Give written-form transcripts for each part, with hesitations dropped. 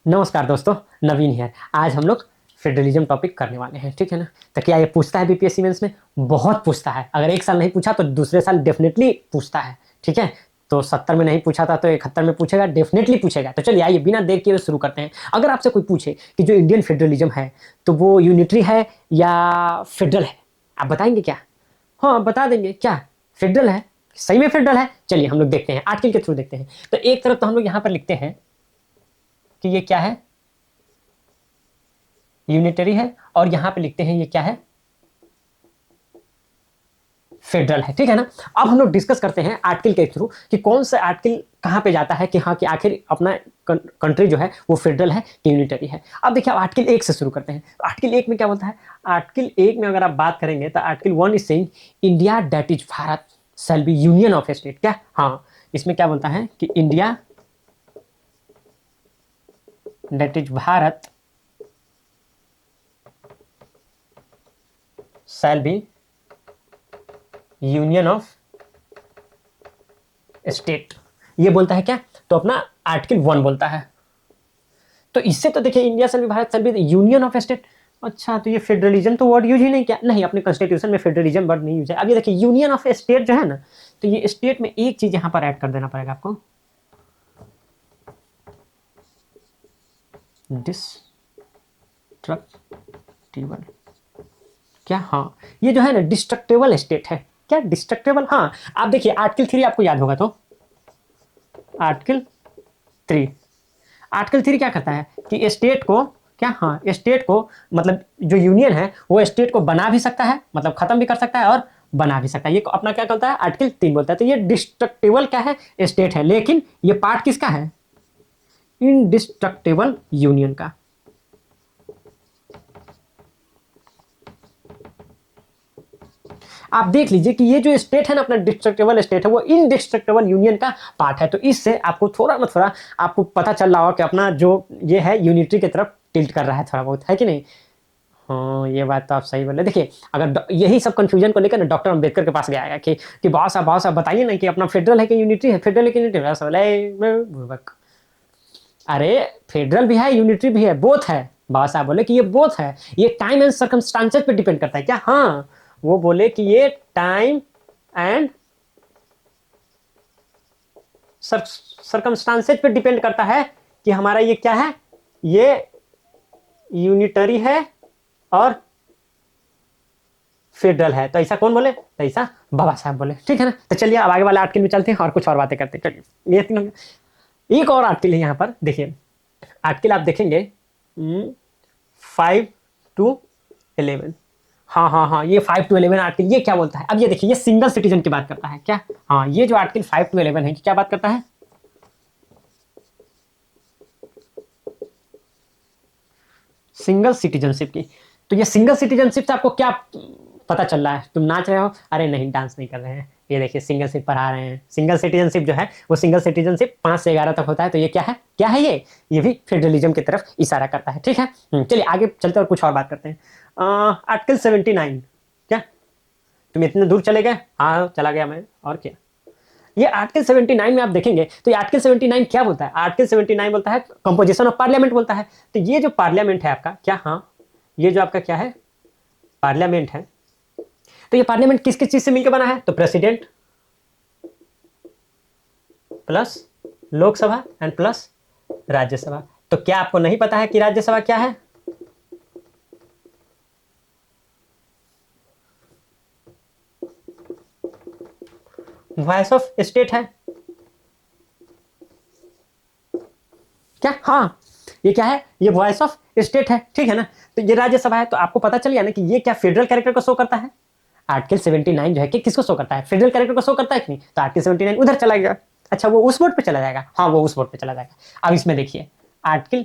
नमस्कार दोस्तों, नवीन है। आज हम लोग फेडरलिज्म टॉपिक करने वाले हैं, ठीक है ना। तो क्या ये पूछता है बीपीएससी मेंस में? बहुत पूछता है। अगर एक साल नहीं पूछा तो दूसरे साल डेफिनेटली पूछता है, ठीक है। तो 70 में नहीं पूछा था तो 71 में पूछेगा, डेफिनेटली पूछेगा। तो चलिए आइए बिना देर किए हुए शुरू करते हैं। अगर आपसे कोई पूछे कि जो इंडियन फेडरलिज्म है तो वो यूनिटरी है या फेडरल है, आप बताएंगे क्या? हाँ बता देंगे। क्या फेडरल है? सही में फेडरल है? चलिए हम लोग देखते हैं, आर्टिकल के थ्रू देखते हैं। तो एक तरफ तो हम लोग यहाँ पर लिखते हैं कि ये क्या है, यूनिटरी है, और यहां पे लिखते हैं ये क्या है, फेडरल है, ठीक है ना। अब हम लोग डिस्कस करते हैं आर्टिकल के थ्रू कि कौन सा आर्टिकल कहां पे जाता है कि हाँ कि आखिर अपना कंट्री जो है वो फेडरल है कि यूनिटरी है। अब देखिए अब आर्टिकल 1 से शुरू करते हैं। आर्टिकल 1 में क्या बोलता है? आर्टिकल 1 में अगर आप बात करेंगे तो article 1 is saying India that is Bharat shall be union of state. क्या? हाँ, इसमें क्या बोलता है कि India that is Bharat shall be union of state. ये बोलता है क्या? तो अपना आर्टिकल 1 बोलता है। तो इससे तो देखिए इंडिया से भी भारत से भी यूनियन ऑफ स्टेट। अच्छा, तो ये फेडरलिज्म तो वर्ड यूज ही नहीं किया। नहीं, अपने कॉन्स्टिट्यूशन में फेडरलिज्म वर्ड नहीं यूज है। अब ये देखिए यूनियन ऑफ स्टेट जो है ना, तो ये स्टेट में एक चीज यहां पर ऐड कर देना पड़ेगा आपको, डिस्ट्रक्टिबल। क्या? हाँ, ये जो है ना डिस्ट्रक्टेबल स्टेट है। क्या डिस्ट्रक्टेबल? हाँ, आप देखिए आर्टिकल 3 आपको याद होगा तो आर्टिकल 3, आर्टिकल 3 क्या करता है कि स्टेट को, क्या, हाँ, स्टेट को मतलब जो यूनियन है वो स्टेट को बना भी सकता है, मतलब खत्म भी कर सकता है और बना भी सकता है। ये अपना क्या बोलता है? आर्टिकल 3 बोलता है। तो ये डिस्ट्रक्टेबल क्या है? स्टेट है, लेकिन ये पार्ट किसका है? इनडिस्ट्रक्टेबल यूनियन का। आप देख लीजिए कि ये जो स्टेट है ना, अपना डिस्ट्रक्टेबल स्टेट है, वो इनडिस्ट्रक्टेबल यूनियन का पार्ट है। तो इससे आपको थोड़ा ना थोड़ा आपको पता चल रहा होगा कि अपना जो ये है यूनिटी की तरफ टिल्ट कर रहा है थोड़ा बहुत, है कि नहीं? हाँ, ये बात तो आप सही बोले। देखिए अगर यही सब कंफ्यूजन को लेकर ना डॉक्टर अंबेडकर के पास गया है कि बहुत साहब बताइए ना कि अपना फेडरल है कि यूनिटरी है, फेडरल है कि यूनिटरी है। अरे फेडरल भी है, यूनिटरी भी है, बोथ है। बाबा साहब बोले कि ये बोथ है, ये टाइम एंड सर्कमस्टांसेस पे डिपेंड करता है। क्या? हाँ, वो बोले कि ये टाइम एंड सर्कमस्टांसेस पे डिपेंड करता है कि हमारा ये क्या है, ये यूनिटरी है और फेडरल है। तो ऐसा कौन बोले? तो ऐसा बाबा साहब बोले, ठीक है ना। तो चलिए अब आगे वाले आर्टिकल में चलते हैं और कुछ और बातें करते हैं। चलिए ये तीनों, एक और आर्टिकल है यहाँ पर, देखिए आर्टिकल आप देखेंगे 5 to 11। हाँ हाँ हाँ, ये 5 to 11 आर्टिकल ये क्या बोलता है? अब ये देखिए, ये सिंगल सिटीजन की बात करता है। क्या? हाँ, ये जो आर्टिकल 5 to 11 है क्या बात करता है? सिंगल सिटीजनशिप की। तो ये सिंगल सिटीजनशिप से आपको क्या पता चल रहा है? तुम नाच रहे हो? अरे नहीं, डांस नहीं कर रहे हैं। ये देखिए सिंगल पढ़ा रहे हैं। सिंगल सिटीजनशिप जो है वो सिंगल सिटीजनशिप 5 से 11 तक होता है। तो ये क्या है? क्या है ये भी फेडरलिज्म की तरफ इशारा करता है, ठीक है। चलिए आगे चलते और कुछ और बात करते हैं। आर्टिकल 79। क्या तुम इतने दूर चले गए? हाँ चला गया मैं, और क्या। ये आर्टिकल 79 में आप देखेंगे तो ये आर्टिकल 79 क्या बोलता है? आर्टिकल 79 बोलता है कंपोजिशन ऑफ पार्लियामेंट बोलता है। तो ये जो पार्लियामेंट है आपका, क्या, हाँ, ये जो आपका क्या है, पार्लियामेंट है, तो ये पार्लियामेंट किस किस चीज से मिलकर बना है? तो president plus Lok Sabha and plus Rajya Sabha. तो क्या आपको नहीं पता है कि राज्यसभा क्या है? वॉइस ऑफ स्टेट है। क्या? हाँ, ये क्या है? ये वॉइस ऑफ स्टेट है, ठीक है ना। तो ये राज्यसभा है। तो आपको पता चल गया ना कि ये क्या फेडरल कैरेक्टर को शो करता है। आर्टिकल 79 जो है कि किसको शो करता है? फेडरल कैरेक्टर को शो करता है कि नहीं? तो आर्टिकल 79 उधर चला गया। अच्छा, वो उस बोर्ड पे चला जाएगा। हाँ, वो उस बोर्ड पे चला जाएगा। अब इसमें देखिए आर्टिकल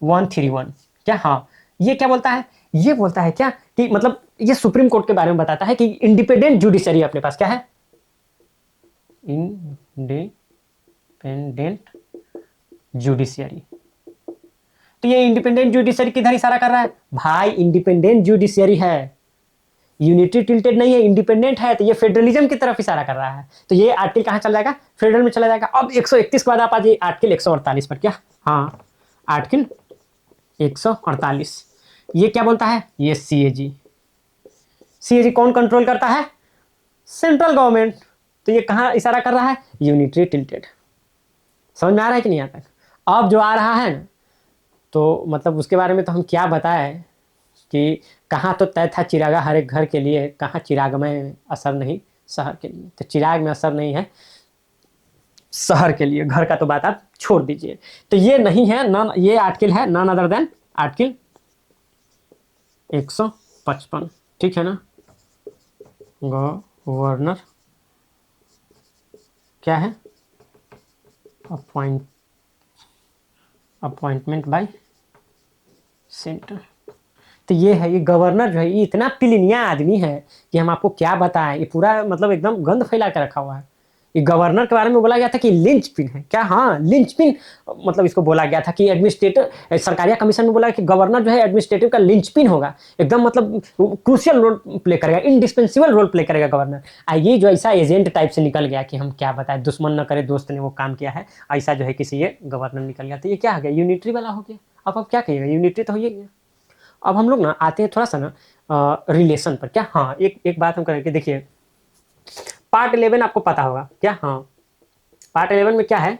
131। क्या? हाँ, ये क्या बोलता है? ये बोलता है क्या कि मतलब ये सुप्रीम कोर्ट के बारे में बताता है कि इंडिपेंडेंट जुडिशरी अपने पास क्या है, इंडिपेंडेंट जुडिशियरी। तो ये इंडिपेंडेंट जुडिशियरी किधर इशारा कर रहा है? भाई इंडिपेंडेंट जुडिशियरी है, यूनिटी टिल्टेड नहीं है, इंडिपेंडेंट है। तो ये फेडरलिज्म की तरफ इशारा कर रहा है। तो ये आर्टिकल कहां चला जाएगा? फेडरल में चला जाएगा। अब 131 के बाद आप आ जाइए आर्टिकल 148 पर। क्या? हाँ, आर्टिकल 148 ये क्या बोलता है? ये सीएजी। सीएजी कौन कंट्रोल करता है? Central government. तो ये कहाँ इशारा कर रहा है? Unitary tilted. समझ में आ रहा है कि नहीं आता? अब जो आ रहा है ना, तो मतलब उसके बारे में तो हम क्या बताएं कि कहाँ तो तय था चिरागा हर एक घर के लिए, कहाँ चिराग में असर नहीं शहर के लिए। तो चिराग में असर नहीं है शहर के लिए, घर का तो बात आप छोड़ दीजिए। तो ये नहीं है नॉन, ये आर्टिकल है नॉन अदर देन आर्टिकल 155, ठीक है ना। गवर्नर क्या है? Appointment bye centre. तो ये है, ये गवर्नर जो है ये इतना पिलिनिया आदमी है कि हम आपको क्या बताएं, ये पूरा मतलब एकदम गंद फैला के रखा हुआ है। ये गवर्नर के बारे में बोला गया था कि लिंचपिन है क्या? हाँ, लिंचपिन मतलब इसको बोला गया था कि एडमिनिस्ट्रेटिव सरकारिया कमीशन में बोला कि गवर्नर जो है एडमिनिस्ट्रेटिव का लिंचपिन होगा, एकदम मतलब क्रूशियल रोल प्ले करेगा, इंडिस्पेंसिबल रोल प्ले करेगा गवर्नर। ये जो ऐसा एजेंट टाइप से निकल गया कि हम क्या बताएं, दुश्मन न करे दोस्त ने वो काम किया है, ऐसा जो है किसी ये गवर्नर निकल गया। तो ये क्या हो गया? यूनिटरी वाला हो गया। अब क्या कहिएगा, यूनिटरी तो हो ही गया। अब हम लोग ना आते हैं थोड़ा सा ना रिलेशन पर। क्या? हाँ, एक बात हम करेंगे, देखिए पार्ट 11 आपको पता होगा क्या? हाँ, पार्ट 11 में क्या है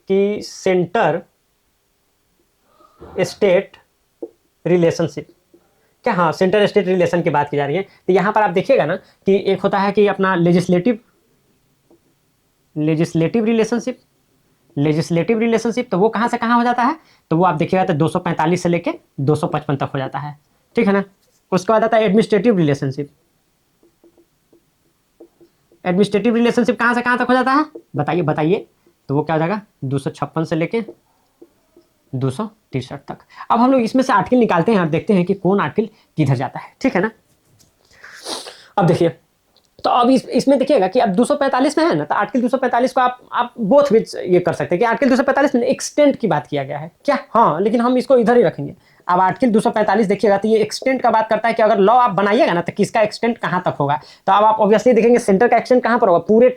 कि सेंटर स्टेट रिलेशनशिप। क्या? हाँ, सेंटर स्टेट रिलेशन की बात की जा रही है। तो यहां पर आप देखिएगा ना कि एक होता है कि अपना लेजिस्लेटिव रिलेशनशिप। लेजिस्लेटिव रिलेशनशिप तो वो कहां से कहां हो जाता है? तो वो आप देखिएगा तो 245 से लेके 255 तक हो जाता है, ठीक है ना। उसके बाद आता है एडमिनिस्ट्रेटिव रिलेशनशिप। एडमिनिस्ट्रेटिव रिलेशनशिप कहां से कहां तक हो जाता है? बताइए बताइए। तो वो क्या हो जाएगा? 256 से लेके 263 तक। अब हम लोग इसमें से आर्टिकल निकालते हैं, आप देखते हैं कि कौन आर्टिकल किधर जाता है, ठीक है ना। अब देखिए, तो अब इसमें देखिएगा कि अब 245 में है ना, तो आर्टिकल 245 को आप बोथ विच ये कर सकते हैं कि आर्टिकल 245 में एक्सटेंट की बात किया गया है क्या? हाँ, लेकिन हम इसको इधर ही रखेंगे। अब आर्टिकल 245 देखिएगा तो ये एक्सटेंट का बात करता है कि अगर लॉ आप बनाइएगा ना तो किसका एक्सटेंट कहाँ तक होगा। तो अब आप ऑब्वियसली देखेंगे सेंटर का एक्सटेंट कहाँ पर होगा? पूरे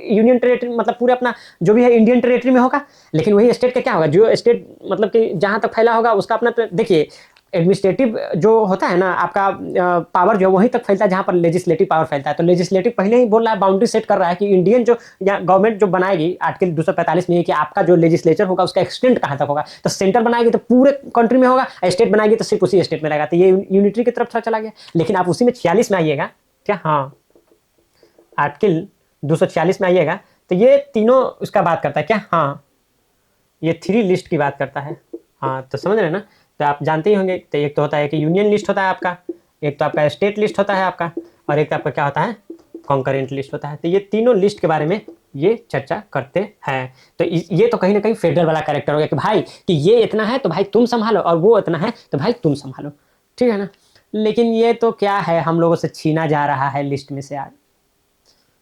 यूनियन टेरेटरी, मतलब पूरे अपना जो भी है इंडियन टेरेटरी में होगा। लेकिन वही स्टेट का क्या होगा? जो स्टेट मतलब कि जहाँ तक फैला होगा उसका अपना, देखिए एडमिनिस्ट्रेटिव जो होता है ना आपका पावर जो वहीं तक फैलता है जहां पर लेजिस्लेटिव पावर फैलता है। तो लेजिस्लेटिव पहले ही बोल रहा है, बाउंड्री सेट कर रहा है कि इंडियन जो या गवर्नमेंट जो बनाएगी आर्टिकल 245 में कि आपका जो लेजिस्लेचर होगा उसका एक्सटेंट कहां तक होगा। तो सेंटर बनाएगी तो पूरे कंट्री में होगा, स्टेट बनाएगी तो सिर्फ उसी स्टेट में रहेगा। तो ये यूनिटरी की तरफ चला गया। लेकिन आप उसी में 46 में आइएगा क्या? हाँ, आर्टिकल 246 में आइएगा तो ये तीनों उसका बात करता है क्या? हाँ, ये 3 लिस्ट की बात करता है। हाँ, तो समझ रहे हैं ना। तो आप जानते ही होंगे, तो एक तो होता है कि यूनियन लिस्ट होता है आपका, एक तो आपका स्टेट लिस्ट होता है आपका, और एक तो आपका क्या होता है? कॉन्करेंट लिस्ट होता है। तो ये तीनों लिस्ट के बारे में ये चर्चा करते हैं। तो ये तो कहीं ना कहीं फेडरल वाला कैरेक्टर हो गया कि भाई कि ये इतना है तो भाई तुम संभालो, और वो इतना है तो भाई तुम संभालो, ठीक है ना। लेकिन ये तो क्या है, हम लोगों से छीना जा रहा है लिस्ट में से। आज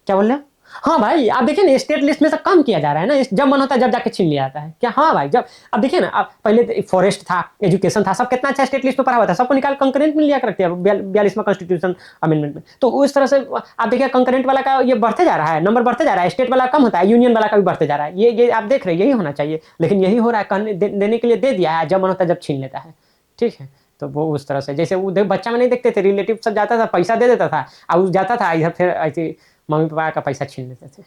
क्या बोल रहे हो? हाँ भाई, आप देखिए ना स्टेट लिस्ट में से कम किया जा रहा है ना, जब मन होता है जब जाके छीन लिया जाता है क्या? हाँ भाई, जब अब देखिए ना, आप पहले फॉरेस्ट था, एजुकेशन था, सब कितना अच्छा स्टेट लिस्ट में पढ़ा हुआ था, सबको निकाल कंकरेंट में लिया करते हैं 42वां कॉन्स्टिट्यूशन अमेंडमेंट में। तो उस तरह से आप देखिए कंकरेंट वाला का ये बढ़ते जा रहा है, नंबर बढ़ते जा रहा है, स्टेट वाला कम होता है, यूनियन वाला का भी बढ़ते जा रहा है। ये आप देख रहे हैं, यही होना चाहिए। लेकिन यही हो रहा है, कहने देने के लिए दे दिया है, जब मन होता है जब छीन लेता है, ठीक है। तो वो उस तरह से, जैसे वो बच्चा में नहीं देखते थे, रिलेटिव सब जाता था पैसा दे देता था, और जाता था इधर, फिर ऐसे मम्मी पापा का पैसा छीन लेते थे।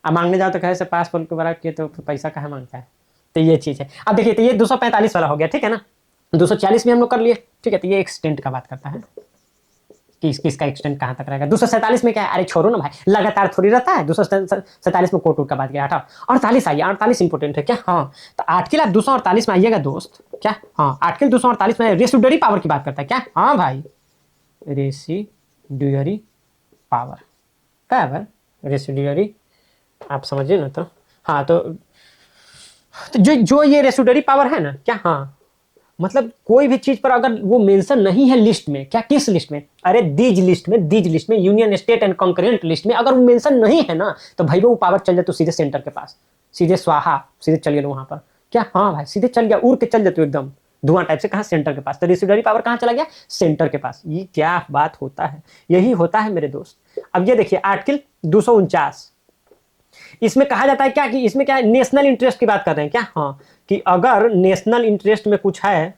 अब मांगने जाओ तो कहे से पासपोर्ट के बड़ा किए तो पैसा कहाँ मांगता है। तो ये चीज़ है। अब देखिए, तो ये 245 वाला हो गया, ठीक है ना। 240 में हम लोग कर लिए, ठीक है। तो ये एक्सटेंट का बात करता है कि इसका एक्सटेंट कहाँ तक रहेगा। 247 में क्या है? अरे छोड़ो ना भाई, लगातार थोड़ी रहता है। 247 में कोर्ट वोट का बात किया, हटाओ। 48 आइए, 48 इंपोर्टेंट है क्या? हाँ, तो आर्टिकल आप 248 में आइएगा दोस्त क्या? हाँ, आर्टिकल 248 में रेसिड्यूअरी पावर की बात करता है क्या? हाँ भाई, रेसिड्यूअरी पावर क्या है? रेसिड्यूअरी आप समझिए ना। तो हाँ, तो जो ये रेसिड्यूअरी पावर है ना क्या? हाँ, मतलब कोई भी चीज पर अगर वो मेंशन नहीं है लिस्ट में, क्या किस लिस्ट में? अरे दीज लिस्ट में union state and concurrent list में अगर वो मेंशन नहीं है ना, तो भाई वो पावर चल जाए तो सीधे सेंटर के पास, सीधे स्वाहा, सीधे चल गया वहां पर क्या? हाँ भाई, सीधे चल गया, उड़ के चल जाते हो एकदम धुआं टाइप से। कहाँ? सेंटर के पास। तो रेसिड्यूअरी पावर कहाँ चला गया? सेंटर के पास। ये क्या बात होता है? यही होता है मेरे दोस्त। अब ये देखिए आर्टिकल 249, इसमें कहा जाता है क्या कि इसमें क्या है, नेशनल इंटरेस्ट की बात कर रहे हैं क्या? हाँ, कि अगर नेशनल इंटरेस्ट में कुछ है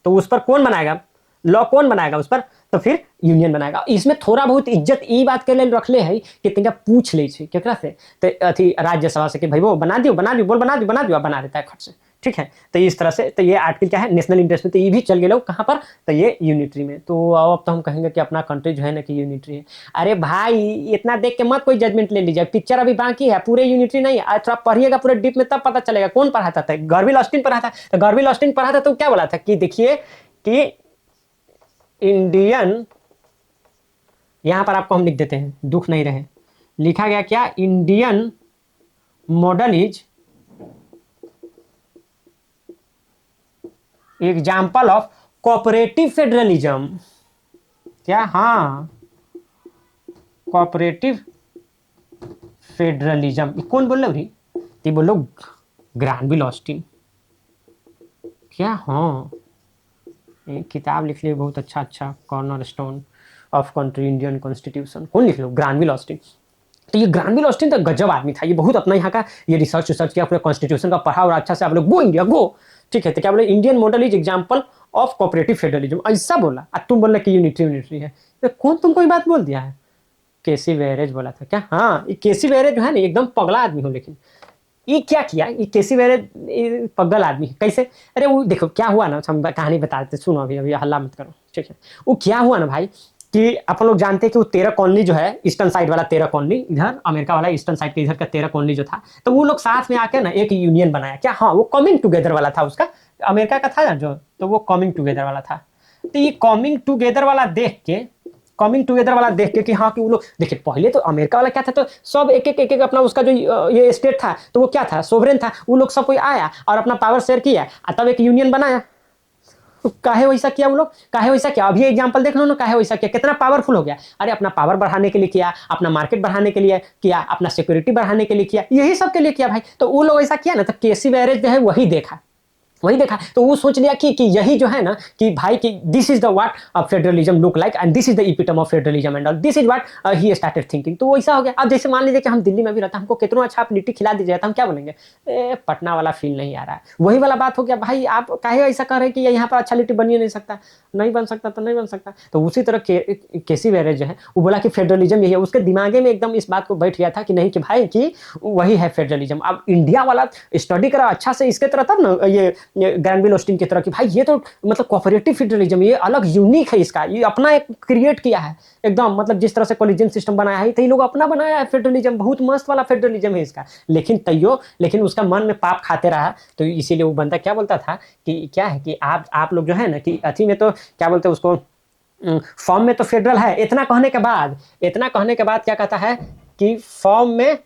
तो उस पर कौन बनाएगा लॉ, कौन बनाएगा उस पर? तो फिर यूनियन बनाएगा। इसमें थोड़ा बहुत इज्जत ई बात के लिए रखले है कि तनिका पूछ ले छे केकरा से, तो अथी राज्यसभा से कि भाई वो बना दियो बोल बना दियो, बना देता है खट से। ठीक है, तो इस तरह से तो ये आर्टिकल क्या है, नेशनल इंटरेस्ट में, तो ये भी चल गए कहाँ पर, तो ये यूनिटरी में। तो अब तो हम कहेंगे कि अपना कंट्री जो है ना कि यूनिटरी है। अरे भाई इतना देख के मत कोई जजमेंट ले लीजिए, पिक्चर अभी बाकी है, पूरे यूनिटरी नहीं है। थोड़ा पढ़िएगा पूरे डीप में तब पता चलेगा कौन पढ़ाता था। गर्विल ऑस्टिन पढ़ाता, तो गर्विल ऑस्टिन पढ़ाता तो क्या बोला था कि देखिए कि इंडियन, यहां पर आपको हम लिख देते हैं दुख नहीं रहे, लिखा गया क्या, Indian model is example of cooperative federalism. क्या? हाँ, कोऑपरेटिव फेडरलिज्म। कौन बोल रहे हो? बोलो ग्रानविल ऑस्टिन। क्या? हाँ, एक किताब लिख लिया बहुत अच्छा corner stone of country Indian constitution. कौन लिख लो? ग्रानविल ऑस्टिन। तो ये ग्रानविल ऑस्टिन तो गजब आदमी था, ये बहुत अपना यहाँ का ये रिसर्च किया, पूरे कॉन्स्टिट्यूशन का पढ़ा और अच्छा से आप लोग गो इंडिया गो। ठीक है, तो क्या बोले, Indian model is example of cooperative federalism, ऐसा बोला। और तुम बोल रहे कि यूनिटरी है, तो कौन तुमको ये बात बोल दिया है? केसी वेरेज बोला था क्या? हाँ, ये केसी वेरेज जो है ना एकदम पगला आदमी हो, लेकिन ये क्या किया, ये केसी वेरेज पगल आदमी कैसे? अरे वो देखो क्या हुआ ना, हम कहानी बता देते, सुनो अभी हल्ला मत करो। ठीक है, वो क्या हुआ ना भाई कि अपन लोग जानते हैं कि वो 13 कॉलोनी जो है, ईस्टर्न साइड वाला 13 कॉलोनी, इधर अमेरिका वाला ईस्टर्न साइड के इधर का 13 कॉलोनी जो था, तो वो लोग साथ में आके ना एक यूनियन बनाया क्या? हाँ, वो कमिंग टुगेदर वाला था उसका, अमेरिका का था जो, तो वो कमिंग टुगेदर वाला था। तो ये कमिंग टुगेदर वाला देख के कि हाँ कि वो लोग देखिए, पहले तो अमेरिका वाला क्या था, तो सब एक अपना उसका जो ये स्टेट था, तो वो क्या था, सोवरेन था। वो लोग सब कोई आया और अपना पावर शेयर किया, तब एक यूनियन बनाया। तो काहे वैसा किया वो लोग, काहे वैसा किया? अभी एग्जांपल देख लो ना, काहे वैसा किया, कितना पावरफुल हो गया। अरे अपना पावर बढ़ाने के लिए किया, अपना मार्केट बढ़ाने के लिए किया, अपना सिक्योरिटी बढ़ाने के लिए किया, यही सब के लिए किया भाई। तो वो लोग ऐसा किया ना, तो केसी वेरेज जो है वही देखा, तो वो सोच लिया कि यही जो है ना कि भाई कि this is the what federalism look like and this is the epitome of federalism and all, this is what he started thinking. तो वो ऐसा हो गया। अब जैसे मान लीजिए कि हम दिल्ली में भी रहता, हमको कितना अच्छा आप लिट्टी खिला दीजिए, तो हम क्या बोलेंगे, पटना वाला फील नहीं आ रहा है। वही वाला बात हो गया भाई, आप काहे ऐसा कह रहे हैं कि यहाँ पर अच्छा लिट्टी बन नहीं सकता, नहीं बन सकता तो नहीं बन सकता। तो उसी तरह केसी वेरेज जो है वो बोला कि फेडरलिज्म यही है, उसके दिमागे में एकदम इस बात को बैठ गया था कि नहीं कि भाई कि वही है फेडरलिज्म। अब इंडिया वाला स्टडी करा अच्छा से इसके तरह, तब ना ये ग्रानविल ऑस्टिन की तरह कि भाई ये तो मतलब कोऑपरेटिव फेडरलिज्म, ये अलग यूनिक है, इसका ये अपना एक क्रिएट किया है एकदम, मतलब जिस तरह से कोलिजन सिस्टम बनाया है तो ये लोग अपना बनाया है फेडरलिज्म, बहुत मस्त वाला फेडरलिज्म है इसका। लेकिन उसका मन में पाप खाते रहा, तो इसीलिए वो बंदा क्या बोलता था कि क्या है कि आप लोग जो है ना कि अथी में तो क्या बोलते हैं उसको, फॉर्म में तो फेडरल है, इतना कहने के बाद क्या कहता है कि फॉर्म में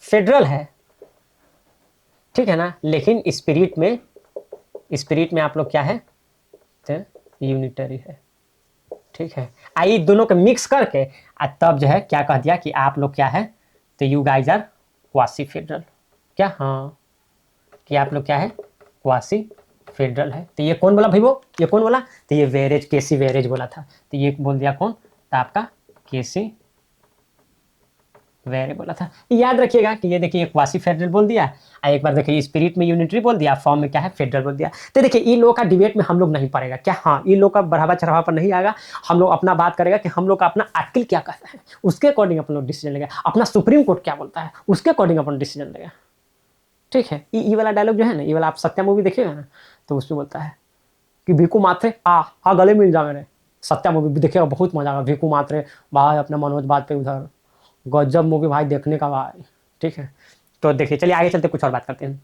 फेडरल है, ठीक है ना, लेकिन स्पिरिट में आप लोग क्या है, तो यूनिटरी है। ठीक है, आई दोनों को मिक्स करके तब जो है क्या कह दिया कि आप लोग क्या है, तो you guys are quasi federal. क्या? हाँ, कि आप लोग क्या है, क्वासी फेडरल है। तो ये कौन बोला भाई, ये कौन बोला, तो ये वेरेज, केसी वेरेज बोला था। तो ये बोल दिया कौन, तो आपका केसी वेरे बोला था। याद रखिएगा कि ये देखिए क्वासी फेडरल बोल दिया, एक बार देखिए स्पिरिट में यूनिटरी बोल दिया, फॉर्म में क्या है फेडरल बोल दिया। तो देखिए इन लोगों का डिबेट में हम लोग नहीं पड़ेगा क्या? हाँ, इन लोग का बढ़ावा चढ़ावा पर नहीं आएगा, हम लोग अपना बात करेगा कि हम लोग का अपना आर्टिकल क्या कहता है, उसके अकॉर्डिंग अपन लोग डिसीजन लेगा, अपना सुप्रीम कोर्ट क्या बोलता है उसके अकॉर्डिंग अपन डिसीजन लेगा। ठीक है, ये वाला डायलॉग जो है ना, ये वाला आप सत्या मूवी देखिएगा ना, तो उसमें बोलता है कि भिकू मात्रे आ गले मिल जा मेरे। सत्या मूवी देखिएगा, बहुत मजा आएगा। भिकू मात्रे भाई अपना मनोज बात पे उधर, गजब मूवी भाई देखने का भाई। ठीक है, तो देखिए चलिए आगे चलते कुछ और बात करते हैं।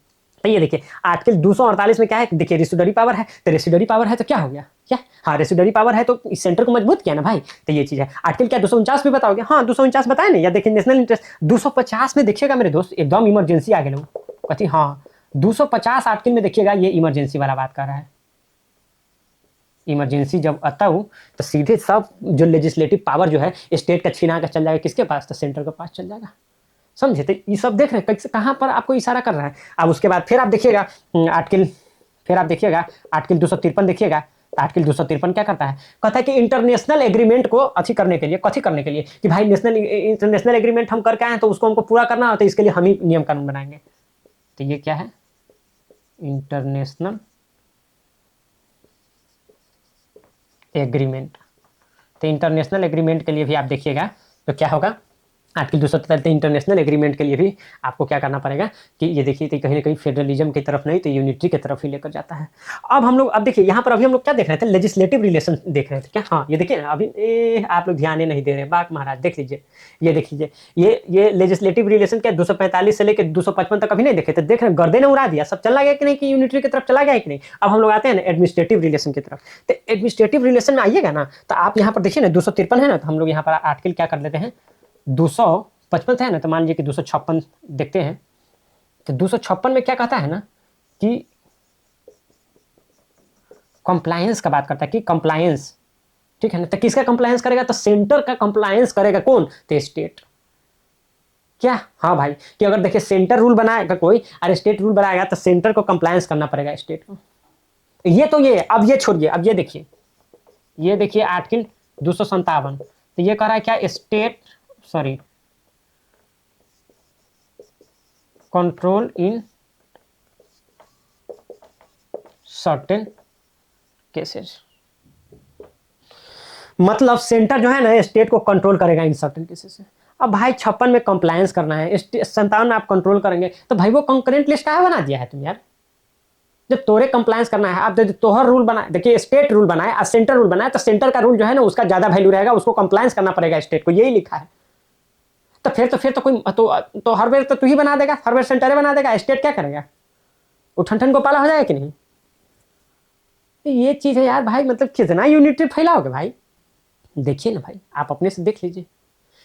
तो ये देखिए आर्टिकल 248 में क्या है, देखिए रेसिडुअरी पावर है, तो रेसिडुअरी पावर है तो क्या हो गया, क्या? हाँ, रेसिडुअरी पावर है तो इस सेंटर को मजबूत किया ना भाई, तो ये चीज है। आर्टिकल क्या 249 भी बताओगे? हाँ, 249 बताए नहीं, या देखिए नेशनल इंटरेस्ट 250 में देखिएगा मेरे दोस्त, एकदम इमरजेंसी आ गए लोग कहती। हाँ, 250 आर्टिकल में देखिएगा ये इमरजेंसी वाला बात कर रहा है। इमरजेंसी जब आता हूँ तो सीधे सब जो लेजिस्लेटिव पावर जो है स्टेट का छीना कर चल जाएगा किसके पास, तो सेंटर के पास चल जाएगा। समझे? तो ये सब देख रहे हैं कहाँ पर आपको इशारा कर रहा है। अब उसके बाद फिर आप देखिएगा आर्टिकल 253 देखिएगा, आर्टिकल 253 क्या करता है, कहता है कि इंटरनेशनल एग्रीमेंट को अच्छी करने के लिए, कथी करने के लिए कि भाई नेशनल इंटरनेशनल एग्रीमेंट हम करके आए हैं तो उसको हमको पूरा करना हो, तो इसके लिए हम ही नियम कानून बनाएंगे। तो ये क्या है, इंटरनेशनल एग्रीमेंट। तो इंटरनेशनल एग्रीमेंट के लिए भी आप देखिएगा तो क्या होगा, आर्टिकल 273 इंटरनेशनल एग्रीमेंट के लिए भी आपको क्या करना पड़ेगा कि ये देखिए तो कहीं ना कहीं फेडरलिज्म की तरफ नहीं तो यूनिटी की तरफ ही लेकर जाता है। अब हम लोग, अब देखिए यहाँ पर अभी हम लोग क्या देख रहे थे, लेजिस्लेटिव रिलेशन देख रहे थे क्या, हाँ ये देखिए ना अभी आप लोग ध्यान ही नहीं दे रहे, बाक महाराज देख लीजिए, ये देख लीजिए, ये लेजिस्लेटिव रिलेशन क्या 245 से लेकर 255 तक अभी नहीं देखे थे, देख रहे गर्दे ने उड़ा दिया, सब चला गया कि नहीं कि यूनिटी की तरफ चला गया कि नहीं। अब हम लोग आते हैं ना एडमिनिस्ट्रेटिव रिलेशन की तरफ, तो एडमिनिस्ट्रेटिव रिलेशन में आइएगा ना तो आप यहाँ पर देखिए ना 253 है ना, तो हम लोग यहाँ पर आर्टिकल क्या कर लेते हैं 255 है ना, तो मान लीजिए कि 256 देखते हैं। तो 256 में क्या कहता है ना कि कंप्लायंस का बात करता है कि कंप्लायंस, ठीक है ना, तो किसका कंप्लायंस करेगा, तो सेंटर का कंप्लायंस करेगा कौन, तो स्टेट। क्या, हाँ भाई, कि अगर देखिए सेंटर रूल बनाएगा कोई और स्टेट रूल बनाएगा तो सेंटर को कंप्लायंस करना पड़ेगा स्टेट को। ये तो ये अब ये छोड़िए, अब ये देखिए, ये देखिए आर्टिकल 257, तो ये कह रहा है क्या, state sorry control in certain cases, मतलब सेंटर जो है ना स्टेट को कंट्रोल करेगा इन सर्टेन केसेस से। अब भाई 56 में कंप्लायंस करना है, 57 में आप कंट्रोल करेंगे, तो भाई वो कंकरेंट लिस्ट क्या बना दिया है तुम यार, जब तोरे कंप्लायंस करना है। अब तोहर रूल बना, देखिए स्टेट रूल बनाए और सेंटर रूल बनाए, तो सेंटर का रूल जो है ना उसका ज्यादा वैल्यू रहेगा, उसको कंप्लायंस करना पड़ेगा स्टेट को, यही लिखा है। तो फिर तो कोई तो हर बार तो तू ही बना देगा, हर बार सेंटर बना देगा, स्टेट क्या करेगा, वो ठन गोपाला हो जाएगा कि नहीं। ये चीज है यार भाई, मतलब कितना यूनिटी फैलाओगे भाई, देखिए ना भाई आप अपने से देख लीजिए,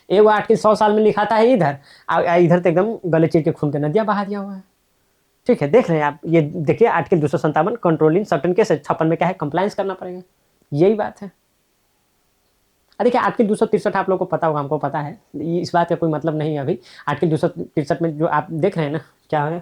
एक आर्टिकल 100 साल में लिखा था इधर, इधर तो एकदम गले चीर के खून के नदियां बहा दिया हुआ है। ठीक है, देख रहे हैं आप, ये देखिए आर्टिकल 257 कंट्रोलिंग सर्टेन केस, 56 में क्या है, कंप्लायंस करना पड़ेगा, यही बात है। देखिए आर्टिकल 263 आप लोग को पता होगा, हमको पता है, इस बात का कोई मतलब नहीं है अभी। आर्टिकल 263 में जो आप देख रहे हैं ना क्या है,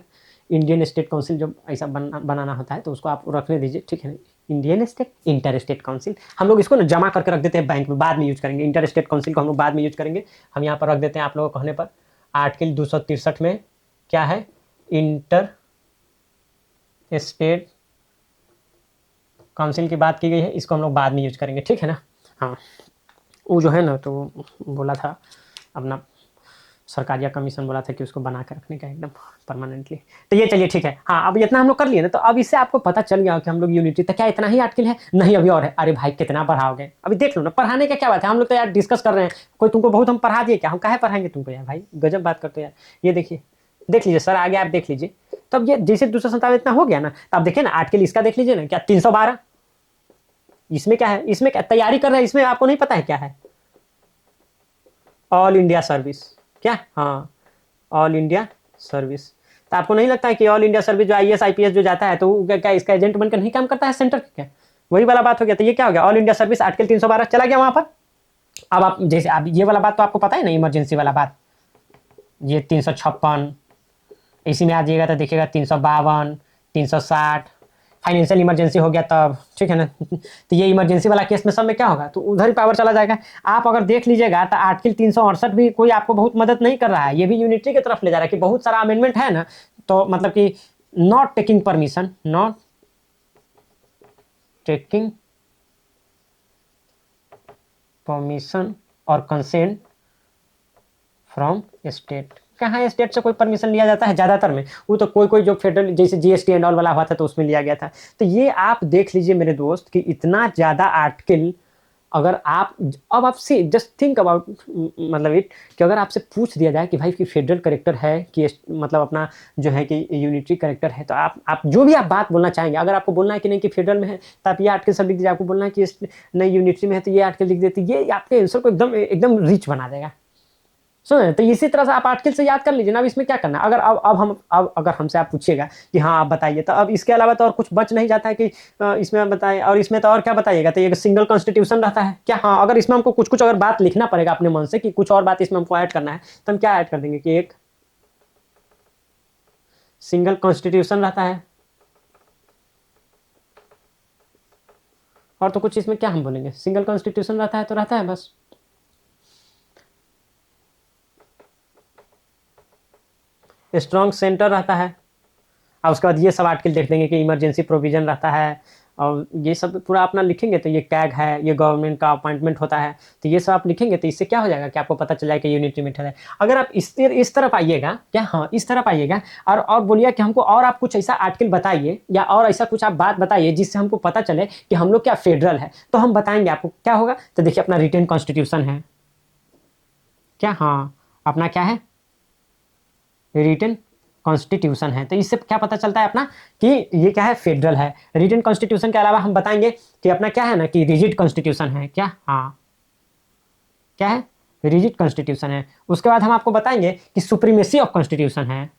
इंडियन स्टेट काउंसिल जब ऐसा बनाना होता है तो उसको आप रखने दीजिए, ठीक है। Indian state inter state council, हम लोग इसको ना जमा करके रख देते हैं बैंक में, बाद में यूज करेंगे, इंटर स्टेट काउंसिल को हम लोग बाद में यूज करेंगे, हम यहाँ पर रख देते हैं आप लोगों को कहने पर। आर्टिकल 263 में क्या है, इंटर स्टेट काउंसिल की बात की गई है, इसको हम लोग बाद में यूज करेंगे, ठीक है ना। हाँ वो जो है ना तो बोला था अपना सरकारिया कमीशन बोला था कि उसको बना के रखने का एकदम परमानेंटली। तो ये चलिए ठीक है, हाँ अब इतना हम लोग कर लिए ना, तो अब इससे आपको पता चल गया कि हम लोग यूनिटी, तो क्या इतना ही आर्टिकल है, नहीं अभी और है। अरे भाई कितना पढ़ाओगे, अभी देख लो ना, पढ़ाने का क्या बात है, हम लोग तो यार डिस्कस कर रहे हैं, कोई तुमको बहुत हम पढ़ा दिए क्या, हम काहे पढ़ाएंगे तुमको यार, भाई गजब बात करते यार। ये देखिए, देख लीजिए सर आगे आप देख लीजिए, तो अब ये जैसे 257 इतना हो गया ना, तो आप देखिए ना आर्टिकल इसका देख लीजिए ना, क्या 312, इसमें क्या है, इसमें क्या तैयारी कर रहे हैं, इसमें आपको नहीं पता है क्या है, ऑल इंडिया सर्विस, क्या, हाँ ऑल इंडिया सर्विस। तो आपको नहीं लगता है कि ऑल इंडिया सर्विस जो IAS IPS जो जाता है तो क्या इसका एजेंट बनकर नहीं काम करता है सेंटर, क्या वही वाला बात हो गया। तो ये क्या हो गया, ऑल इंडिया सर्विस आर्टिकल 312 चला गया वहां पर। अब आप जैसे आप ये वाला बात तो आपको पता है ना, इमरजेंसी वाला बात, ये 356, इसी में आ जाइएगा तो देखिएगा 352 360, फाइनेंशियल इमरजेंसी हो गया तब, ठीक है ना। तो ये इमरजेंसी वाला केस में सब में क्या होगा, तो उधर ही पावर चला जाएगा। आप अगर देख लीजिएगा तो आर्टिकल 368 भी कोई आपको बहुत मदद नहीं कर रहा है, ये भी यूनिटी की तरफ ले जा रहा है कि बहुत सारा अमेंडमेंट है ना, तो मतलब कि not taking permission, not taking permission और कंसेंट फ्रॉम स्टेट। कहाँ स्टेट से कोई परमिशन लिया जाता है ज्यादातर में, वो तो कोई कोई जो फेडरल जैसे GST एंड ऑल वाला हुआ था तो उसमें लिया गया था। तो ये आप देख लीजिए मेरे दोस्त कि इतना ज्यादा आर्टिकल, अगर आप अब आपसे जस्ट थिंक अबाउट मतलब इट, कि अगर आपसे पूछ दिया जाए कि भाई कि फेडरल करेक्टर है कि मतलब अपना जो है कि यूनिटरी करेक्टर है, तो आप जो भी आप बात बोलना चाहेंगे, अगर आपको बोलना है कि नहीं कि फेडरल में है तो आप ये आर्टिकल सब लिख दीजिए, आपको बोलना है कि नहीं यूनिटरी में है तो ये आर्टिकल लिख देते, ये आपके आंसर को एकदम एकदम रिच बना देगा। सुन, तो इसी तरह से आप आर्टिकल से याद कर लीजिए ना। अब इसमें क्या करना है, अगर अब अगर हमसे आप पूछिएगा कि हाँ आप बताइए, तो अब इसके अलावा तो और कुछ बच नहीं जाता है कि इसमें बताएं, और इसमें तो और क्या बताइएगा, तो ये सिंगल कॉन्स्टिट्यूशन रहता है क्या। हाँ अगर इसमें हमको कुछ कुछ अगर बात लिखना पड़ेगा अपने मन से कि कुछ और बात इसमें हमको ऐड करना है, तो हम क्या ऐड कर देंगे कि एक सिंगल कॉन्स्टिट्यूशन रहता है और तो कुछ इसमें क्या हम बोलेंगे, सिंगल कॉन्स्टिट्यूशन रहता है तो रहता है बस। स्ट्रॉन्ग सेंटर रहता है, और उसके बाद ये सब आर्टिकल देख देंगे कि इमरजेंसी प्रोविजन रहता है, और ये सब पूरा अपना लिखेंगे तो ये कैग है, ये गवर्नमेंट का अपॉइंटमेंट होता है, तो ये सब आप लिखेंगे तो इससे क्या हो जाएगा कि आपको पता चल जाएगा कि यूनिटरी मेथड है। अगर आप इस तरफ आइएगा क्या, हाँ इस तरफ आइएगा और बोलिए कि हमको और आप कुछ ऐसा आर्टिकल बताइए या और ऐसा कुछ आप बात बताइए जिससे हमको पता चले कि हम लोग क्या फेडरल है, तो हम बताएंगे आपको क्या होगा। तो देखिए अपना रिटेन कॉन्स्टिट्यूशन है क्या, हाँ अपना क्या है, रिटेन कॉन्स्टिट्यूशन है। तो इससे क्या पता चलता है अपना कि ये क्या है, फेडरल है। रिटेन कॉन्स्टिट्यूशन के अलावा हम बताएंगे कि अपना क्या है ना कि रिजिड कॉन्स्टिट्यूशन है क्या, हाँ क्या है, रिजिड कॉन्स्टिट्यूशन है। उसके बाद हम आपको बताएंगे कि सुप्रीमेसी ऑफ कॉन्स्टिट्यूशन है,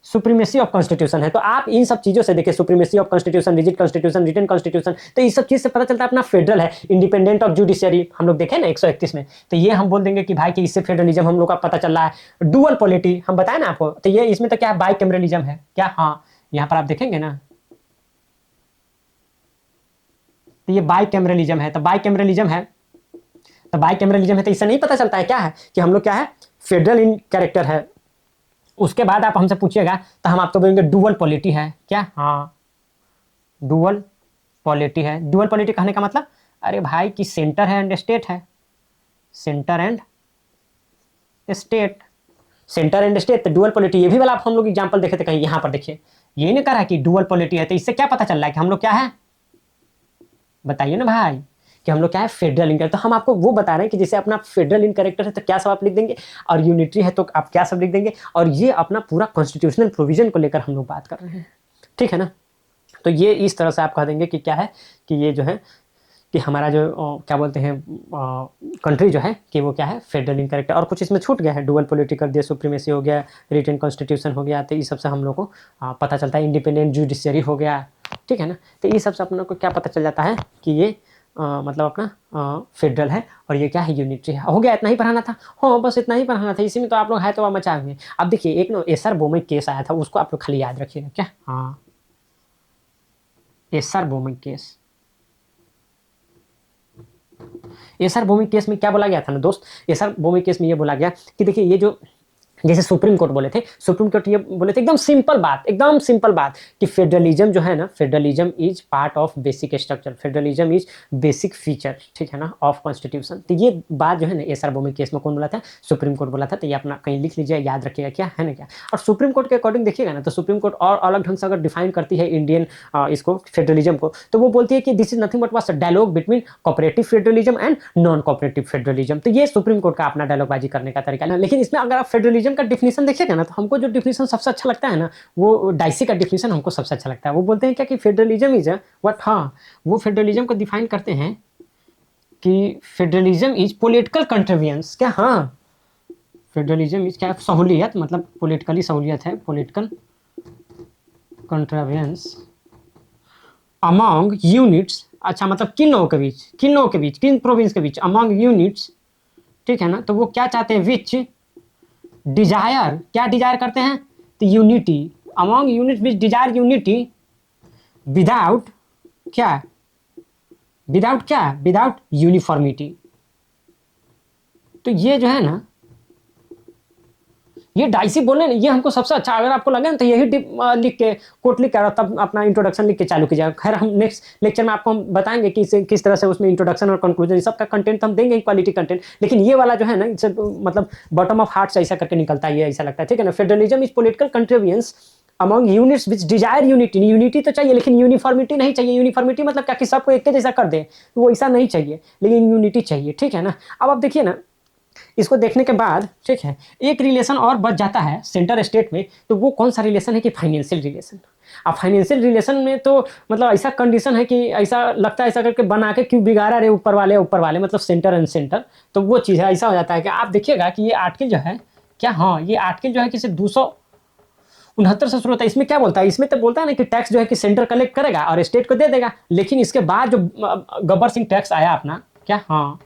सुप्रीमेसी ऑफ कॉन्स्टिट्यूशन है। तो आप इन सब चीजों से देखिए, supremacy of constitution, rigid constitution, written constitution, तो इस सब चीज से पता चलता है अपना फेडरल है। इंडिपेंडेंट ऑफ जुडिशियरी हम लोग देखे ना 131 में, तो ये हम बोल देंगे कि भाई कि इससे फेडरलिज्म हम लोग का पता चल रहा है। डुअल पॉलिटी हम बताए ना आपको, तो ये इसमें तो क्या है, बाई कैमरलिज्म है क्या, हाँ यहाँ पर आप देखेंगे ना, तो ये बाई कैमरलिज्म है। तो बाई कैमरलिज्म है, तो बाई कैमरलिज्म है, तो इससे नहीं पता चलता है क्या है कि हम लोग क्या है, फेडरल इन कैरेक्टर है। उसके बाद आप हमसे पूछिएगा तो हम आपको बोलेंगे डुअल पॉलिटी है क्या, हाँ डुअल पॉलिटी है। डुअल पॉलिटी कहने का मतलब, अरे भाई कि सेंटर है एंड स्टेट है, centre and state, centre and state, तो डुअल पॉलिटी। ये भी वाला आप हम लोग एग्जांपल देखे थे कहीं, यहाँ पर देखिए ये नहीं कह रहा है कि डुअल पॉलिटी है। तो इससे क्या पता चल रहा है कि हम लोग क्या है, बताइए ना भाई कि हम लोग क्या है, फेडरल इन कैरेक्टर। तो हम आपको वो बता रहे हैं कि जैसे अपना फेडरल इन कैरेक्टर है तो क्या सब आप लिख देंगे, और यूनिटरी है तो आप क्या सब लिख देंगे, और ये अपना पूरा कॉन्स्टिट्यूशनल प्रोविजन को लेकर हम लोग बात कर रहे हैं, ठीक है ना। तो ये इस तरह से आप कह देंगे कि क्या है, कि ये जो है कि हमारा जो क्या बोलते हैं कंट्री जो है कि वो क्या है, फेडरल इन कैरेक्टर। और कुछ इसमें छूट गया है, डुअल पॉलिटी कर दिया, सुप्रीमेसी हो गया, रिटन कॉन्स्टिट्यूशन हो गया, तो इस सबसे हम लोग को पता चलता है, इंडिपेंडेंट जुडिशरी हो गया, ठीक है ना। तो इस सबसे अपने को क्या पता चल जाता है कि ये मतलब अपना फेडरल है, और ये क्या है, यूनिटरी है। हो गया, इतना ही पढ़ाना था, हाँ बस इतना ही पढ़ाना था। इसी में तो आप लोग है तो मचाए हुए। अब देखिए एक ना एसआर बोमई केस आया था, उसको आप लोग खाली याद रखिएगा क्या, हाँ SR Bommai case. SR Bommai case में क्या बोला गया था ना दोस्त, एसआर बोमई केस में ये बोला गया कि देखिए ये जो जैसे सुप्रीम कोर्ट बोले थे, सुप्रीम कोर्ट ये बोले थे एकदम सिंपल बात, एकदम सिंपल बात कि फेडरलिज्म जो है ना, federalism is part of basic structure, federalism is basic feature, ठीक है ना, ऑफ कॉन्स्टिट्यूशन। तो ये बात जो है ना एसआर बोमई केस में कौन बोला था, सुप्रीम कोर्ट बोला था। तो ये अपना कहीं लिख लीजिए, याद रखिएगा क्या है ना क्या। और सुप्रीम कोर्ट के अकॉर्डिंग देखिएगा ना, तो सुप्रीम कोर्ट और अलग ढंग से अगर डिफाइन करती है इंडियन इसको फेडरलिज्म को, तो वो बोलती है कि this is nothing but was dialogue between cooperative federalism and non cooperative federalism. तो ये सुप्रीम कोर्ट का अपना डायलॉगबाजी करने का तरीका है। लेकिन इसमें अगर आप फेडरलिज्म का डिफिनेशन देखिएगा ना, तो हमको जो डिफिनेशन सबसे अच्छा लगता है ना, वो डाइसी का डिफिनेशन हमको सबसे अच्छा लगता है। वो बोलते हैं क्या कि फेडरलिज्म इज व्हाट, हाँ वो फेडरलिज्म को डिफाइन करते हैं कि फेडरलिज्म इज पॉलिटिकल कंट्रीब्यूशंस क्या, हाँ फेडरलिज्म इज क्या, सहूलियत, मतलब पॉलिटिकली सहूलियत है, पॉलिटिकल कंट्रीब्यूशंस अमंग यूनिट्स। अच्छा मतलब किन लोगों के बीच, किन लोगों के बीच, किन प्रोविंस के बीच, अमंग यूनिट्स, ठीक है ना। तो वो क्या चाहते हैं, विच डिजायर, क्या डिजायर करते हैं, तो unity, among unit which desire unity without क्या, विदाउट क्या, विदाउट यूनिफॉर्मिटी। तो ये जो है ना, ये डाइसी बोले ना, ये हमको सबसे अच्छा अगर आपको लगे ना, तो यही लिख के कोट लिख के तब अपना इंट्रोडक्शन लिख के चालू कीजिएगा। खैर हम नेक्स्ट लेक्चर में आपको हम बताएंगे कि किस तरह से उसमें इंट्रोडक्शन और कंक्लूजन सब का कंटेंट हम देंगे, क्वालिटी कंटेंट। लेकिन ये वाला जो है ना, इसे मतलब बॉटम ऑफ हार्ट से ऐसा करके निकलता है, ये ऐसा लगता है, ठीक है ना। Federalism is political contributions among units which desire unity, unity तो चाहिए लेकिन यूनिफॉर्मिटी नहीं चाहिए। यूनिफॉर्मिटी मतलब क्या कि सबको एक जैसा कर दे, वो ऐसा नहीं चाहिए, लेकिन यूनिटी चाहिए, ठीक है ना। अब आप देखिए ना, इसको देखने के बाद ठीक है, एक रिलेशन और बच जाता है सेंटर स्टेट में। तो वो कौन सा रिलेशन है कि फाइनेंशियल रिलेशन। अब फाइनेंशियल रिलेशन में तो मतलब ऐसा कंडीशन है कि ऐसा लगता है ऐसा करके बना के क्यों बिगाड़ा रे ऊपर वाले मतलब सेंटर एंड सेंटर। तो वो चीज़ है, ऐसा हो जाता है कि आप देखिएगा कि ये आर्टिकल जो है क्या, हाँ ये आर्टिकल जो है कि सिर्फ 269 से शुरू होता है। इसमें क्या बोलता है, इसमें तो बोलता है ना कि टैक्स जो है कि सेंटर कलेक्ट करेगा और स्टेट को दे देगा। लेकिन इसके बाद जो गब्बर सिंह टैक्स आया अपना क्या, हाँ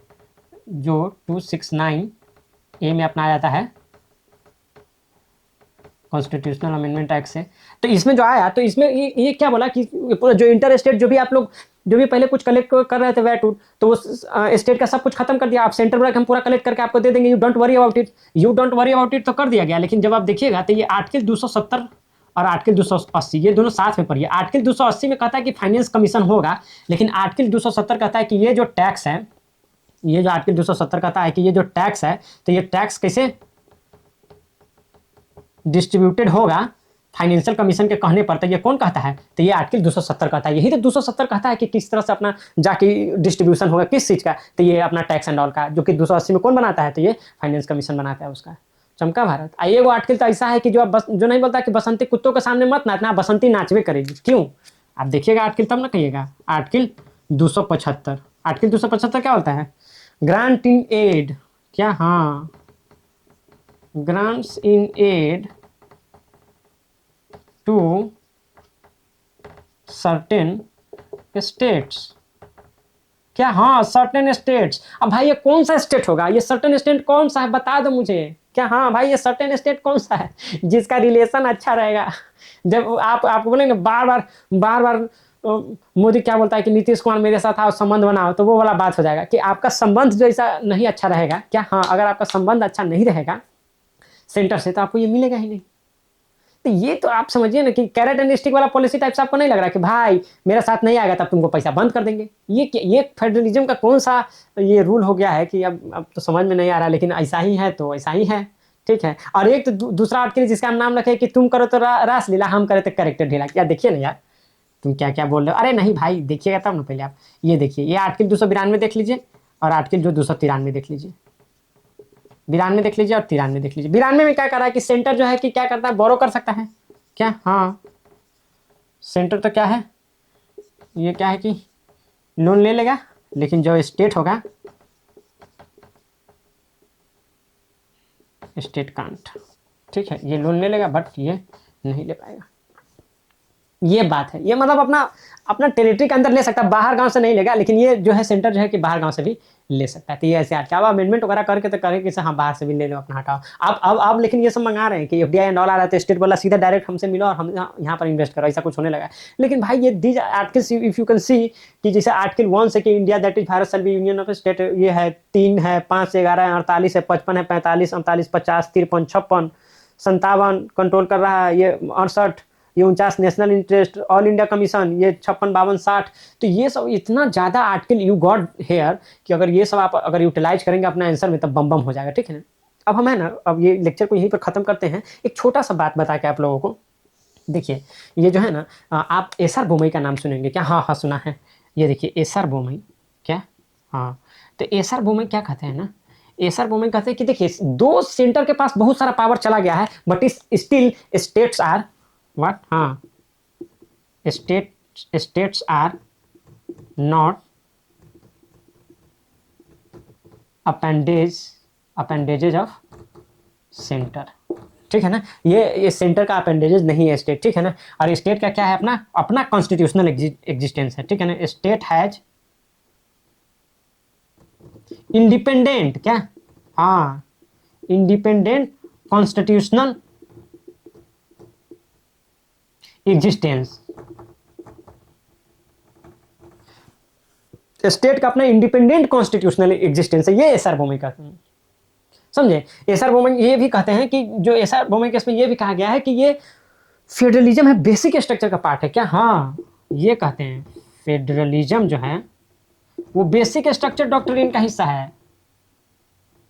जो 269 ए में अपना आ जाता है कॉन्स्टिट्यूशनल अमेंडमेंट एक्ट से। तो इसमें जो आया, तो इसमें ये क्या बोला कि जो इंटर स्टेट जो भी आप लोग जो भी पहले कुछ कलेक्ट कर रहे थे वैट, तो वो स्टेट का सब कुछ खत्म कर दिया। आप सेंटर में हम पूरा कलेक्ट करके आपको दे देंगे, you don't worry about it, you don't worry about it, तो कर दिया गया। लेकिन जब आप देखिएगा तो ये आर्टिकल 270 और आर्टिकल 280 ये दोनों साथ में पढ़िए। आर्टिकल 280 में कहता है कि फाइनेंस कमीशन होगा, लेकिन आर्टिकल 270 कहता है कि ये जो टैक्स है, ये जो आर्टिकल 270 कहता है कि ये जो टैक्स है, तो ये टैक्स कैसे डिस्ट्रीब्यूटेड होगा फाइनेंशियल कमीशन के कहने पर। तो ये कौन कहता है? तो ये आर्टिकल 270 कहता है। यही तो 270 कहता है कि किस तरह से अपना जाके डिस्ट्रीब्यूशन होगा, किस चीज़ का? तो ये अपना टैक्स एंड ऑल का, जो कि 280 में कौन बनाता है? तो ये फाइनेंस कमीशन बनाता है उसका। चमका भारत। आइए, वो आर्टिकल तो ऐसा है कि जो आप जो नहीं बोलता कि बसंती कुत्तों के सामने मत नाचना, बसंती नाचवे करेगी। क्यों? आप देखिएगा आर्टिकल तब ना कहिएगा। आर्टिकल 275, आर्टिकल 275 क्या बोलता है? ग्रांट इन एड, क्या? हाँ, grants in aid to certain states, क्या? हाँ, सर्टेन स्टेट्स। अब भाई ये कौन सा स्टेट होगा? ये सर्टेन स्टेट कौन सा है, बता दो मुझे। क्या? हाँ भाई, ये सर्टेन स्टेट कौन सा है जिसका रिलेशन अच्छा रहेगा? जब आप बोलेंगे बार बार मोदी क्या बोलता है कि नीतीश कुमार मेरे साथ आओ, संबंध बनाओ, तो वो वाला बात हो जाएगा कि आपका संबंध जो ऐसा नहीं अच्छा रहेगा। क्या? हाँ, अगर आपका संबंध अच्छा नहीं रहेगा सेंटर से, तो आपको ये मिलेगा ही नहीं। तो ये तो आप समझिए ना कि कैरेट एंड स्टिक वाला पॉलिसी टाइप से आपको नहीं लग रहा कि भाई मेरा साथ नहीं आएगा तब तुमको पैसा बंद कर देंगे। ये फेडरलिज्म का कौन सा ये रूल हो गया है कि अब तो समझ में नहीं आ रहा, लेकिन ऐसा ही है तो ऐसा ही है। ठीक है। और एक तो दूसरा आर्टिकल जिसका हम नाम रखे कि तुम करो तो रास लीला, हम करे तो करेक्टर ढीला। क्या? देखिए ना यार, तुम क्या क्या बोल रहे हो। अरे नहीं भाई, देखिएगा तब ना, पहले आप ये देखिए, ये आर्टिकल 292 देख लीजिए और आर्टिकल जो 293 देख लीजिए। 92 देख लीजिए और 93 देख लीजिए। 92 में क्या कर रहा है कि सेंटर जो है कि क्या करता है, बोरो कर सकता है। क्या? हाँ, सेंटर तो क्या है, ये क्या है कि लोन ले लेगा, लेकिन जो स्टेट होगा, स्टेट कांट। ठीक है, ये लोन ले लेगा बट ये नहीं ले पाएगा। ये बात है। ये मतलब अपना अपना टेरिटरी के अंदर ले सकता है, बाहर गांव से नहीं लेगा, लेकिन ये जो है सेंटर जो है कि बाहर गांव से भी ले सकता है। तो ये ऐसे क्या अमेंडमेंट वगैरह करके तो करें कि हाँ बाहर से भी ले लो, अपना हटाओ। अब लेकिन ये सब मंगा रहे हैं कि एफडीआई एंड ऑल आ रहा है, स्टेट बोला सीधा डायरेक्ट हमसे मिलो और हम यहाँ पर इन्वेस्ट करो, ऐसा कुछ होने लगा। लेकिन भाई ये these article if you can see कि जैसे आर्टिकल 1 से कि India that is Bharat shall be union of state, ये है 3 है 5 से 11 है 48 है 55 है 45 39 50 53 56 57 कंट्रोल कर रहा है, ये 68, ये 49 national interest, all India commission, ये 56 52 60। तो ये सब इतना ज़्यादा आर्टिकल यू गॉट हेयर कि अगर ये सब आप अगर यूटिलाइज करेंगे अपना आंसर में, तब बम बम हो जाएगा। ठीक है ना? अब हम है ना, अब ये लेक्चर को यहीं पर ख़त्म करते हैं। एक छोटा सा बात बता के आप लोगों को, देखिए ये जो है ना, आप एसआर बोमई का नाम सुनेंगे क्या? हाँ हाँ, सुना है। ये देखिए एसआर बोमई, क्या? हाँ, तो एसआर बोमई क्या कहते हैं ना, एसआर बोमई कहते हैं कि देखिए दो सेंटर के पास बहुत सारा पावर चला गया है, but still states are what? हाँ, states are not appendages of centre. ठीक है ना? ये सेंटर का अपेंडेजेज नहीं है स्टेट। ठीक है ना? और स्टेट का क्या है, अपना अपना कॉन्स्टिट्यूशनल एग्जिस्टेंस है। ठीक है ना? स्टेट हैज इंडिपेंडेंट, क्या? हाँ, इंडिपेंडेंट कॉन्स्टिट्यूशनल एग्जिस्टेंस। स्टेट का अपना इंडिपेंडेंट कॉन्स्टिट्यूशनल एग्जिस्टेंस है, ये एसआर बोमई कहते हैं। समझे? एसआर बोमई ये भी कहते हैं कि जो एसआर बोमई केस में ये भी कहा गया है कि ये फेडरलिज्म है, बेसिक स्ट्रक्चर का पार्ट है। क्या? हाँ, ये कहते हैं फेडरलिज्म जो है वो बेसिक स्ट्रक्चर डॉक्ट्रिन का हिस्सा है।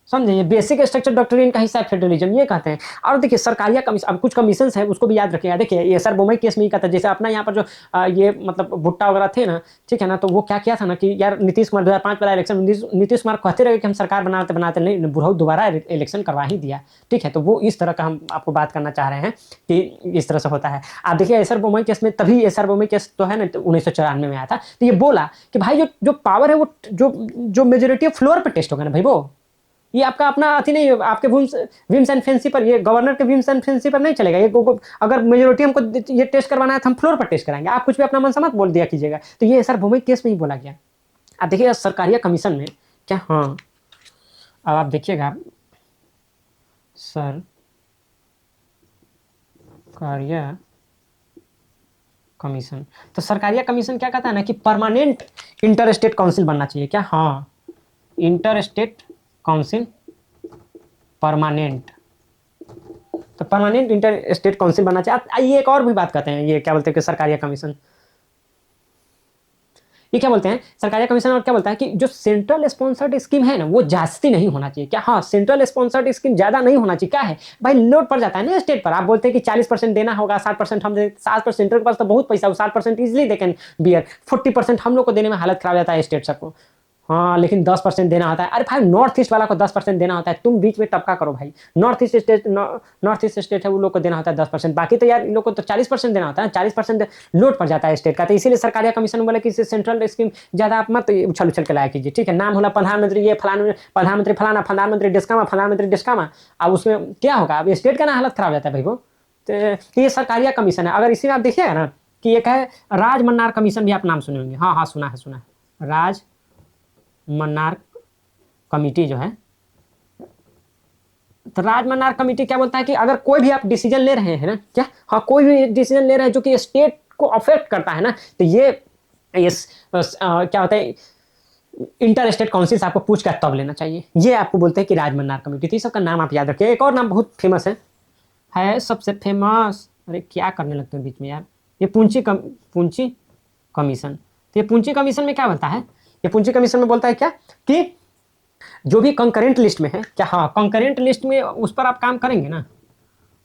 समझे? ये बेसिक स्ट्रक्चर डॉक्ट्रिन का हिस्सा है फेडरलिज्म, ये कहते हैं। और देखिए सरकारिया कमीशन, अब कुछ कमीशन है उसको भी याद रखिएगा। देखिए ये सर बोमई केस में ही कहता है, जैसे अपना यहाँ पर जो ये मतलब भुट्टा वगैरह थे ना, ठीक है ना, तो वो क्या किया था ना कि यार नीतीश कुमार 2005 वाला इलेक्शन, नीतीश कुमार कहते रहे कि हम सरकार बनाते बनाते नहीं, बुढ़ऊ दोबारा इलेक्शन करवा ही दिया। ठीक है, तो वो इस तरह का हम आपको बात करना चाह रहे हैं कि इस तरह से होता है। आप देखिए एसआर बोमई केस में, तभी एसआर बोमई केस तो है ना 1994 में आया था, तो ये बोला कि भाई जो पावर है वो जो मेजोरिटी ऑफ फ्लोर पर टेस्ट होगा ना भाई, वो ये आपका अपना अथी नहीं, आपके विम्स एंड फैंसी पर, ये गवर्नर के विम्स एंड फैंसी पर नहीं चलेगा। ये अगर मेजोरिटी हमको ये टेस्ट करवाना है तो हम फ्लोर पर टेस्ट कराएंगे, आप कुछ भी अपना मन समझ बोल दिया कीजिएगा। तो ये सर भूमि केस में ही बोला गया। आप देखिएगा सरकारिया कमीशन में क्या, हाँ अब आप देखिएगा सर सरकारिया कमीशन। तो सरकारिया कमीशन क्या कहता है ना कि परमानेंट इंटर स्टेट काउंसिल बनना चाहिए क्या? हाँ, इंटर स्टेट काउंसिल परमानेंट। तो परमानेंट इंटर स्टेट काउंसिल बनना चाहिए। ये एक और भी बात कहते हैं, ये क्या बोलते हैं कि सरकारिया कमीशन, ये क्या बोलते हैं सरकारी कमीशन, और क्या बोलता है कि जो सेंट्रल स्पॉन्सर्ड स्कीम है ना वो जास्ती नहीं होना चाहिए क्या? हाँ, सेंट्रल स्पॉन्सर्ड स्कीम ज्यादा नहीं होना चाहिए। क्या है भाई, लोड पड़ जाता है ना स्टेट पर। आप बोलते हैं कि 40% देना होगा, 60% हम 60%, सेंट्रल के पास तो बहुत पैसा, 60% इजिली दे कैन बियर, 40% हम लोग को देने में हालत खराब जाता है स्टेट सबको। हाँ, लेकिन 10% देना होता है। अरे भाई, नॉर्थ ईस्ट वाला को 10% देना होता है, तुम बीच में टपका करो भाई। North east state, north east state है, वो लोग को देना होता है 10%, बाकी तो यार इन लोग को तो 40% देना होता है। 40% लोड पड़ जाता है स्टेट का। तो इसीलिए सरकारी कमीशन बोला कि सेंट्रल स्कीम ज्यादा आप मत उछल उछल के लाया कीजिए, ठीक है? नाम होला प्रधानमंत्री, ये फलाना प्रधानमंत्री फलाना, प्रधानमंत्री डिस्कामा, प्रधानमंत्री डिस्कामा। अब उसमें क्या होगा, अब स्टेट का ना हालत खराब जाता है भाई वो। तो ये सरकारी कमीशन है। अगर इसी में आप देखिएगा ना कि एक है राज मन्नार कमीशन, भी आप नाम सुने होंगे। हाँ हाँ, सुना है, सुना है। राज मन्नार कमिटी जो है, तो राज मन्नार कमिटी क्या बोलता है कि अगर कोई भी आप डिसीजन ले रहे हैं ना, क्या, हाँ, कोई भी डिसीजन ले रहे हैं जो कि स्टेट को अफेक्ट करता है ना, तो ये क्या होता है, इंटर स्टेट काउंसिल से आपको पूछ कर तब लेना चाहिए। ये आपको बोलते हैं कि राज मन्नार कमेटी। तो सबका नाम आप याद रखिए। एक और नाम बहुत फेमस है सबसे फेमस। अरे क्या करने लगते हैं बीच में यार। ये पूंची कमीशन। तो ये पूंची कमीशन में क्या बोलता है, ये पूंची कमीशन में बोलता है क्या कि जो भी कंकरेंट लिस्ट में है क्या, हाँ, कंकरेंट लिस्ट में उस पर आप काम करेंगे ना,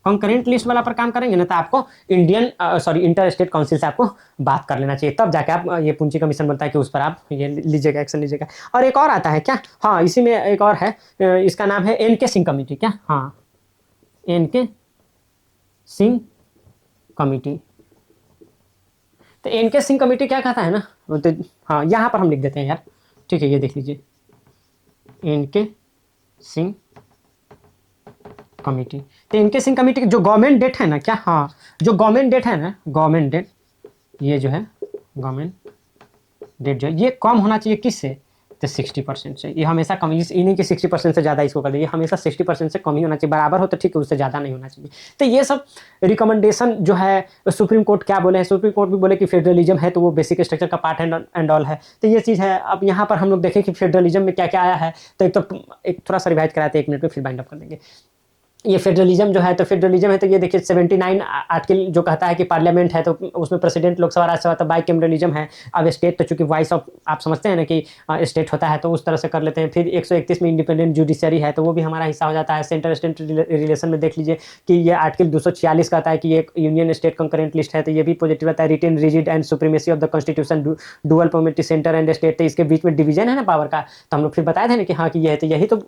कंकरेंट लिस्ट वाला पर काम करेंगे ना, तो आपको इंटर स्टेट काउंसिल से आपको बात कर लेना चाहिए, तब जाके आप, ये पूंजी कमीशन बोलता है कि उस पर आप ये लीजिएगा, एक्शन लीजिएगा। और एक और आता है क्या, हाँ, इसी में एक और है, इसका नाम है एन के सिंह कमेटी। क्या? हाँ, एन के सिंह कमेटी। तो एन के सिंह कमेटी क्या कहता है ना, तो हाँ, यहाँ पर हम लिख देते हैं यार, ठीक है, ये देख लीजिए, एन के सिंह कमेटी। तो इनके सिंह कमेटी की जो गवर्नमेंट डेट है ना, क्या, हाँ, जो गवर्नमेंट डेट है ना, गवर्नमेंट डेट, ये जो है गवर्नमेंट डेट जो है, ये कम होना चाहिए किससे, तो 60% से। ये हमेशा कम, इन्हीं के 60% से ज़्यादा इसको कर दीजिए, हमेशा 60% से कम ही होना चाहिए। बराबर हो तो ठीक है, उससे ज़्यादा नहीं होना चाहिए। तो ये सब रिकमेंडेशन जो है, सुप्रीम कोर्ट क्या बोले हैं, सुप्रीम कोर्ट भी बोले कि फेडरलिज्म है तो वो बेसिक स्ट्रक्चर का पार्ट एंड ऑल है। तो ये चीज़ है। अब यहाँ पर हम लोग देखें कि फेडरलिज्म में क्या क्या आया है। तो एक थोड़ा सा रिवाइज कराते हैं 1 मिनट में, फिर बाइंड अप कर देंगे। ये फेडरलिज्म जो है, तो फेडरलिज्म है तो ये देखिए 79 आर्टिकल जो कहता है कि पार्लियामेंट है तो उसमें प्रेसिडेंट, लोकसभा, राज्यसभा, तो बाइकैमरलिज्म है। अब स्टेट तो चूंकि वॉइस ऑफ, आप समझते हैं ना कि स्टेट होता है तो उस तरह से कर लेते हैं। फिर 131 में इंडिपेंडेंट जुडिशरी है तो वो भी हमारा हिस्सा हो जाता है। सेंटर स्टेट रिलेशन में देख लीजिए कि ये आर्टिकल 246 कहता है कि ये यूनियन स्टेट कंकरेंट लिस्ट है, तो ये भी पॉजिटिव रहता है। Written rigid and supremacy of the constitution, dual polity centre and state, तो इसके बीच में डिवीजन है ना पावर का। तो हम लोग फिर बताए थे ना कि हाँ, कि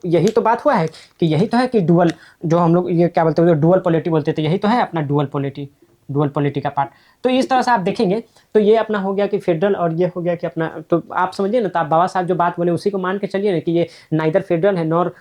यही तो बात हुआ है कि यही तो है कि डुअल, जो हम लोग ये क्या बोलते हैं, डुअल पॉलिटी बोलते थे, यही तो है अपना डुअल पॉलिटी का पार्ट। तो इस तरह से आप देखेंगे तो ये अपना हो गया कि फेडरल, और ये हो गया कि अपना, तो आप समझिए ना, तो आप बाबा साहब जो बात बोले उसी को मान के चलिए ना कि ये नाइदर फेडरल है नॉर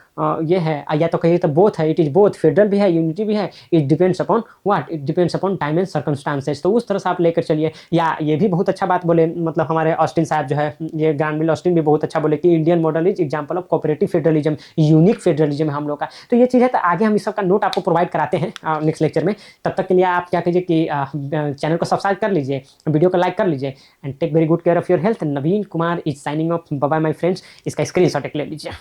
ये है, या तो कहिए तो बोथ है, इट इज बोथ, फेडरल भी है, यूनिटी भी है, it depends upon what, it depends upon time and circumstances. तो उस तरह से आप लेकर चलिए। या ये भी बहुत अच्छा बात बोले, मतलब हमारे ऑस्टिन साहब जो है, ये ग्रांडविल ऑस्टिन भी बहुत अच्छा बोले कि Indian model is example of cooperative federalism, unique federalism है हम लोग का। तो ये चीज़ है। तो आगे हम इस सब का नोट आपको प्रोवाइड कराते हैं नेक्स्ट लेक्चर में। तब तक के लिए आप क्या कीजिए कि चैनल को सब्सक्राइब कर लीजिए, वीडियो को लाइक कर लीजिए, and take very good care of your health. Naveen Kumar is signing off, bye bye my friends. इसका स्क्रीनशॉट एक ले लीजिए।